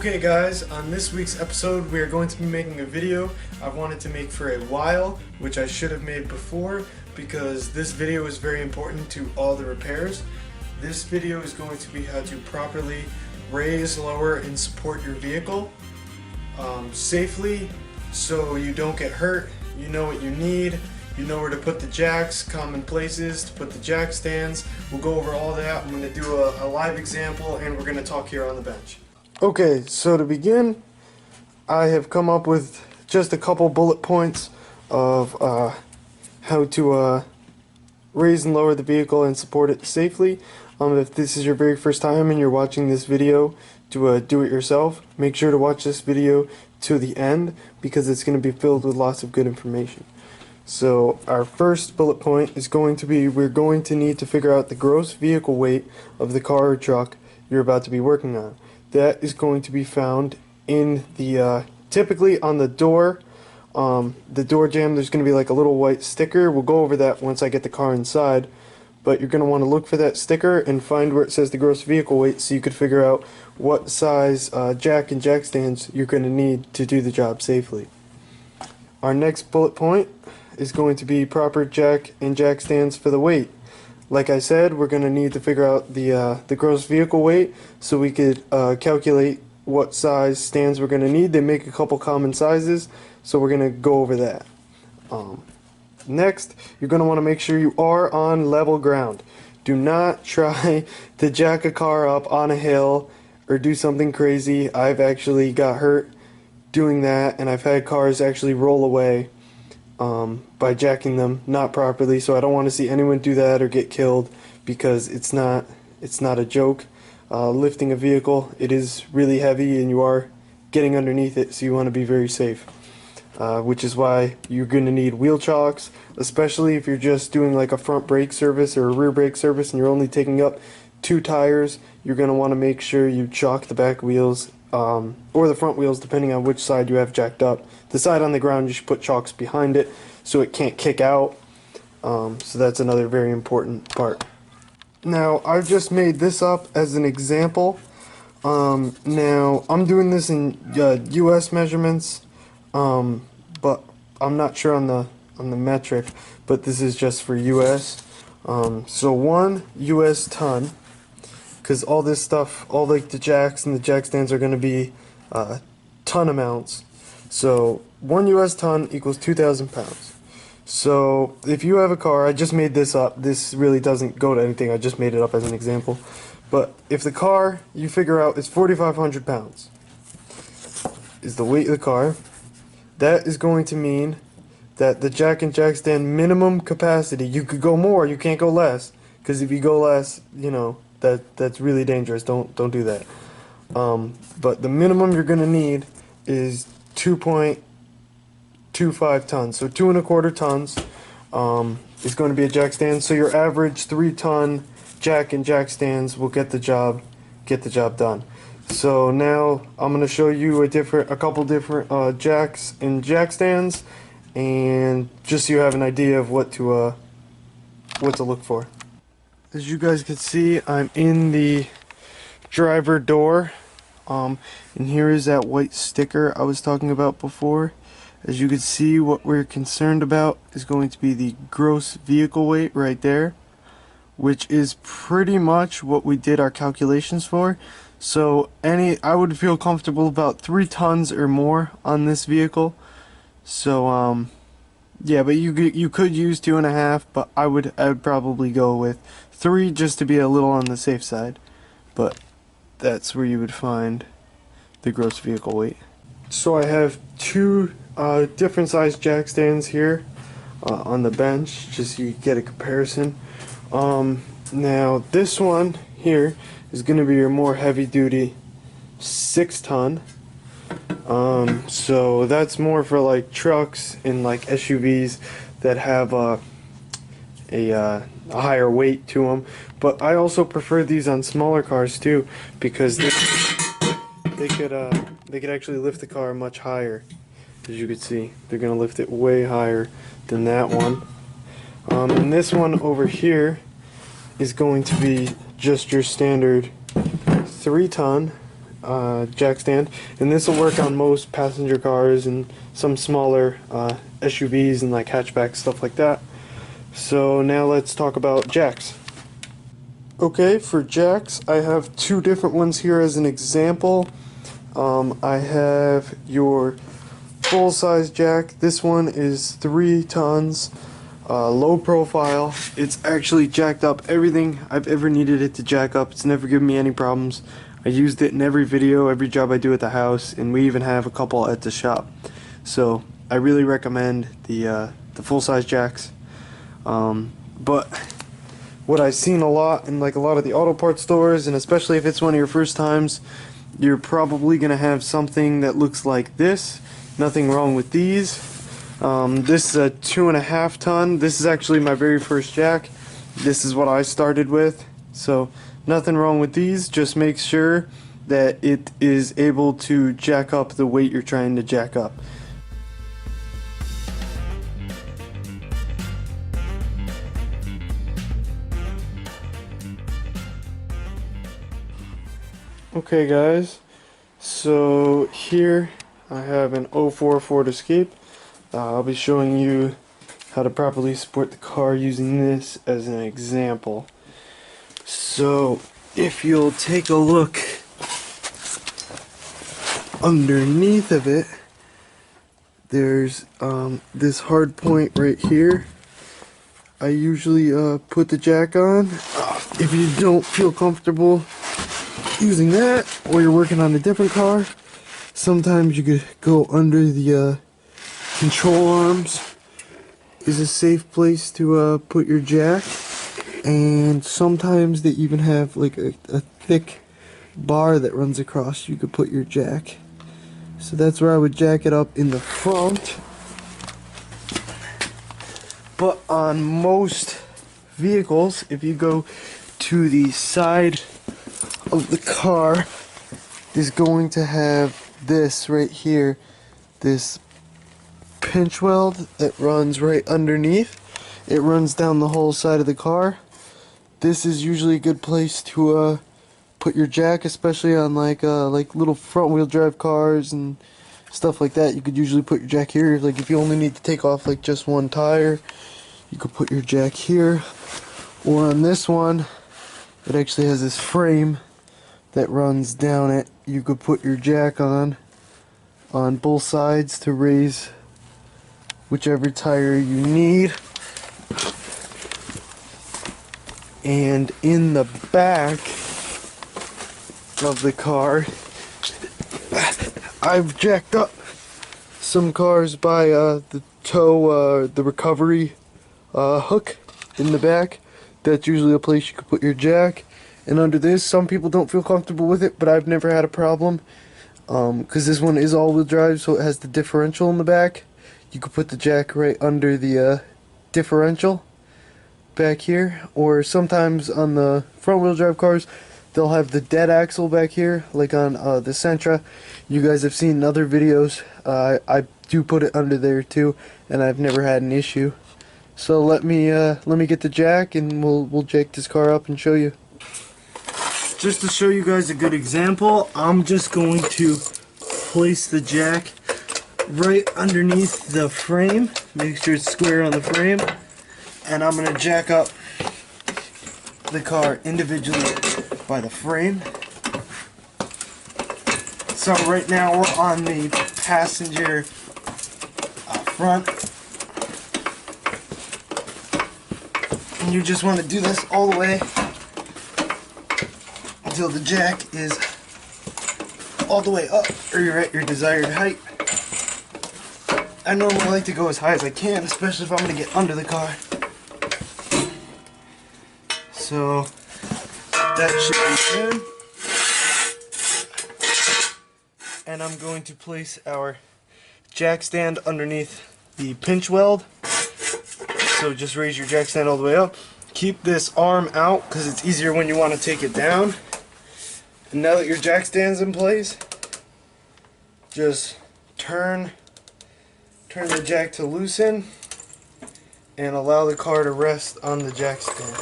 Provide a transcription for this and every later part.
Okay guys, on this week's episode we are going to be making a video I've wanted to make for a while, which I should have made before because this video is very important to all the repairs. This video is going to be how to properly raise, lower, and support your vehicle safely so you don't get hurt. You know what you need. You know where to put the jacks, common places to put the jack stands. We'll go over all that. I'm going to do a live example and we're going to talk here on the bench. Okay, so to begin, I have come up with just a couple bullet points of how to raise and lower the vehicle and support it safely. If this is your very first time and you're watching this video to do it yourself, make sure to watch this video to the end because it's going to be filled with lots of good information. So our first bullet point is going to be we're going to need to figure out the gross vehicle weight of the car or truck you're about to be working on. That is going to be found in the typically on the door jamb. There's going to be like a little white sticker. We'll go over that once I get the car inside, but you're going to want to look for that sticker and find where it says the gross vehicle weight so you could figure out what size jack and jack stands you're going to need to do the job safely. Our next bullet point is going to be proper jack and jack stands for the weight. Like I said, we're going to need to figure out the gross vehicle weight so we could calculate what size stands we're going to need. They make a couple common sizes, so we're going to go over that. Next, you're going to want to make sure you are on level ground. Do not try to jack a car up on a hill or do something crazy. I've actually got hurt doing that, and I've had cars actually roll away by jacking them not properly, so I don't want to see anyone do that or get killed because it's not a joke. Lifting a vehicle, it is really heavy and you are getting underneath it, so you want to be very safe, which is why you're going to need wheel chocks, especially if you're just doing like a front brake service or a rear brake service and you're only taking up 2 tires. You're going to want to make sure you chock the back wheels or the front wheels depending on which side you have jacked up. The side on the ground, you should put chocks behind it so it can't kick out. So that's another very important part. Now, I've just made this up as an example. Now, I'm doing this in US measurements, but I'm not sure on the metric, but this is just for US. So 1 US ton, because all this stuff, all like the jacks and the jack stands are going to be ton amounts. So 1 US ton equals 2,000 pounds. So if you have a car, I just made this up. This really doesn't go to anything. I just made it up as an example. But if the car you figure out is 4,500 pounds, is the weight of the car, that is going to mean that the jack and jack stand minimum capacity, you could go more, you can't go less, because if you go less, you know, that's really dangerous. Don't do that. But the minimum you're going to need is 2.25 tons. So 2.25 tons is going to be a jack stand. So your average 3-ton jack and jack stands will get the job done. So now I'm going to show you a couple different jacks and jack stands, and just so you have an idea of what to look for. As you guys can see, I'm in the driver door, and here is that white sticker I was talking about before. As you can see, what we're concerned about is going to be the gross vehicle weight right there, which is pretty much what we did our calculations for. So I would feel comfortable about 3 tons or more on this vehicle. So yeah, but you could use 2.5, but I would probably go with 3 just to be a little on the safe side. But that's where you would find the gross vehicle weight. So I have 2 different size jack stands here on the bench, just so you get a comparison. Now this one here is going to be your more heavy duty 6-ton. So that's more for like trucks and like SUVs that have a higher weight to them. But I also prefer these on smaller cars too, because they could actually lift the car much higher. As you can see, they're going to lift it way higher than that one. And this one over here is going to be just your standard 3-ton jack stand, and this will work on most passenger cars and some smaller SUVs and like hatchbacks, stuff like that. So now let's talk about jacks. Okay, for jacks, I have two different ones here as an example. I have your full-size jack. This one is 3 tons, low profile. It's actually jacked up everything I've ever needed it to jack up. It's never given me any problems. I used it in every video, every job I do at the house, and we even have a couple at the shop. So I really recommend the full-size jacks. But what I've seen a lot in like a lot of the auto parts stores, and especially if it's one of your first times, you're probably gonna have something that looks like this. Nothing wrong with these. This is a 2.5 ton. This is actually my very first jack. This is what I started with. So nothing wrong with these. Just make sure that it is able to jack up the weight you're trying to jack up. Okay guys, so here I have an 04 Ford Escape. I'll be showing you how to properly support the car using this as an example. So if you'll take a look underneath of it, there's this hard point right here. I usually put the jack on. If you don't feel comfortable using that, or you're working on a different car, sometimes you could go under the control arms. Is a safe place to put your jack, and sometimes they even have like a thick bar that runs across. You could put your jack. So that's where I would jack it up in the front. But on most vehicles, if you go to the side of the car, is going to have this right here, this pinch weld that runs right underneath. It runs down the whole side of the car. This is usually a good place to put your jack, especially on like little front wheel drive cars and stuff like that. You could usually put your jack here. Like if you only need to take off like just one tire, you could put your jack here. Or on this one, it actually has this frame that runs down it. You could put your jack on both sides to raise whichever tire you need. And in the back of the car, I've jacked up some cars by the toe, the recovery hook in the back. That's usually a place you could put your jack. And under this, some people don't feel comfortable with it, but I've never had a problem. Because this one is all-wheel drive, so it has the differential in the back. You could put the jack right under the differential back here. Or sometimes on the front-wheel drive cars, they'll have the dead axle back here, like on the Sentra. You guys have seen in other videos. I do put it under there too, and I've never had an issue. So let me get the jack, and we'll jack this car up and show you. Just to show you guys a good example, I'm just going to place the jack right underneath the frame. Make sure it's square on the frame. And I'm going to jack up the car individually by the frame. So right now we're on the passenger front. And you just want to do this all the way until the jack is all the way up, or you're at your desired height. I normally like to go as high as I can, especially if I'm going to get under the car. So that should be good. And I'm going to place our jack stand underneath the pinch weld. So just raise your jack stand all the way up. Keep this arm out because it's easier when you want to take it down. And now that your jack stand's in place, just turn the jack to loosen and allow the car to rest on the jack stand.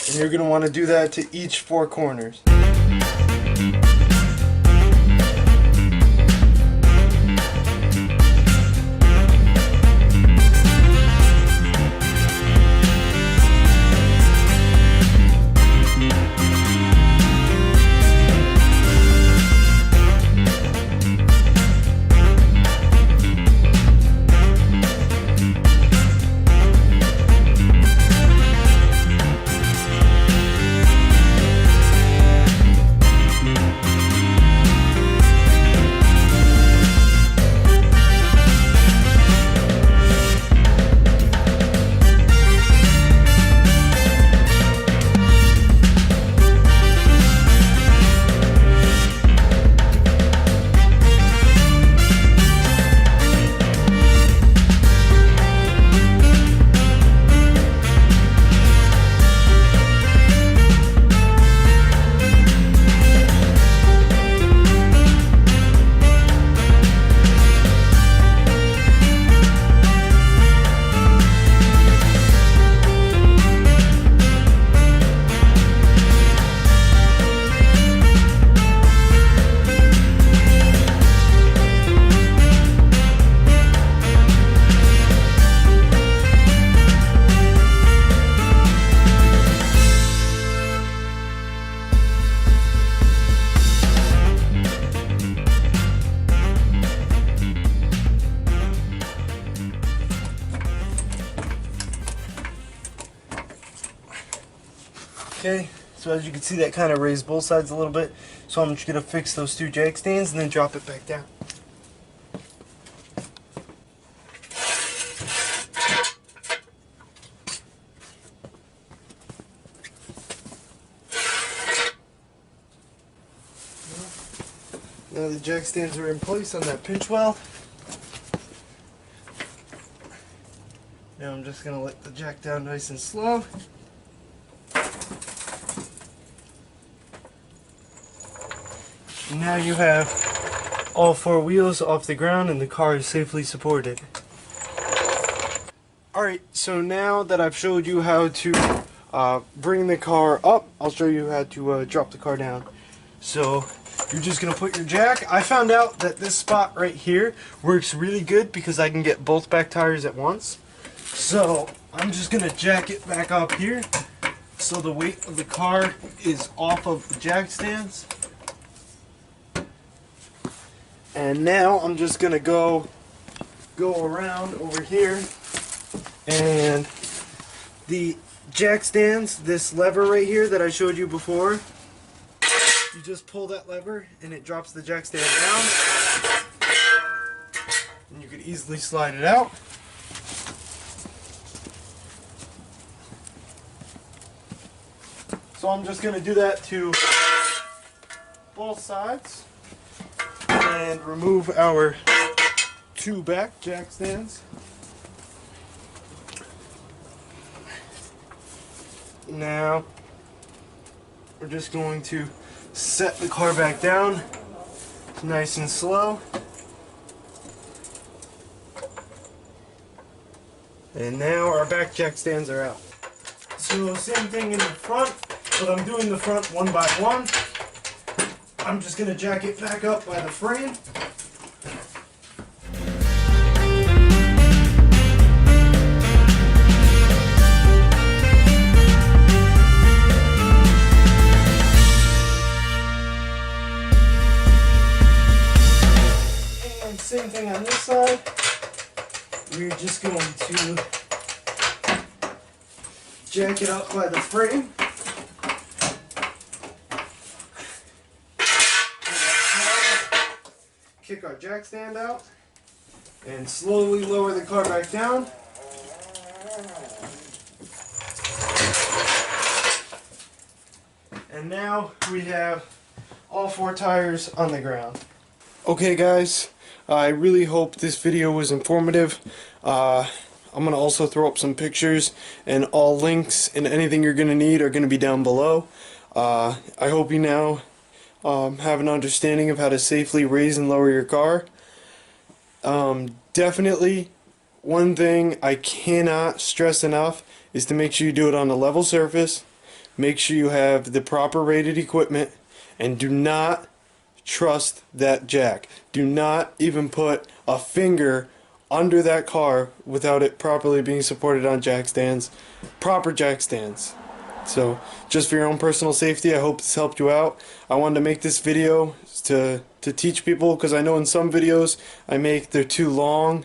And you're going to want to do that to each 4 corners. Okay, so as you can see, that kind of raised both sides a little bit. So I'm just going to fix those two jack stands and then drop it back down. Now the jack stands are in place on that pinch weld. Now I'm just going to let the jack down nice and slow. Now you have all four wheels off the ground and the car is safely supported. Alright, so now that I've showed you how to bring the car up, I'll show you how to drop the car down. So you're just going to put your jack. I found out that this spot right here works really good because I can get both back tires at once. So I'm just going to jack it back up here so the weight of the car is off of the jack stands. And now I'm just going to go around over here, and the jack stands, this lever right here that I showed you before, you just pull that lever and it drops the jack stand down, and you can easily slide it out. So I'm just going to do that to both sides and remove our two back jack stands. Now we're just going to set the car back down nice and slow. And now our back jack stands are out. So same thing in the front, but I'm doing the front one by one. I'm just going to jack it back up by the frame. And same thing on this side. We're just going to jack it up by the frame. Kick our jack stand out and slowly lower the car back down. And now we have all four tires on the ground. Okay guys, I really hope this video was informative. I'm going to also throw up some pictures, and all links and anything you're going to need are going to be down below. I hope you now have an understanding of how to safely raise and lower your car. Definitely, one thing I cannot stress enough is to make sure you do it on a level surface. Make sure you have the proper rated equipment, and do not trust that jack. Do not even put a finger under that car without it properly being supported on jack stands. Proper jack stands. So, just for your own personal safety, I hope this helped you out. I wanted to make this video to teach people, because I know in some videos I make, they're too long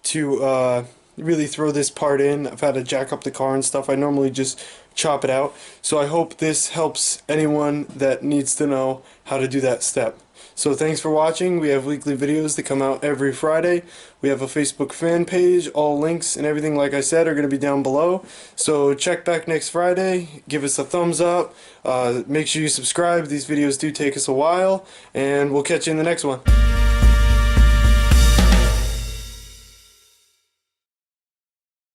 to really throw this part in. I've had to jack up the car and stuff. I normally just chop it out. So I hope this helps anyone that needs to know how to do that step. So thanks for watching. We have weekly videos that come out every Friday. We have a Facebook fan page. All links and everything, like I said, are going to be down below. So check back next Friday. Give us a thumbs up. Make sure you subscribe. These videos do take us a while. And we'll catch you in the next one.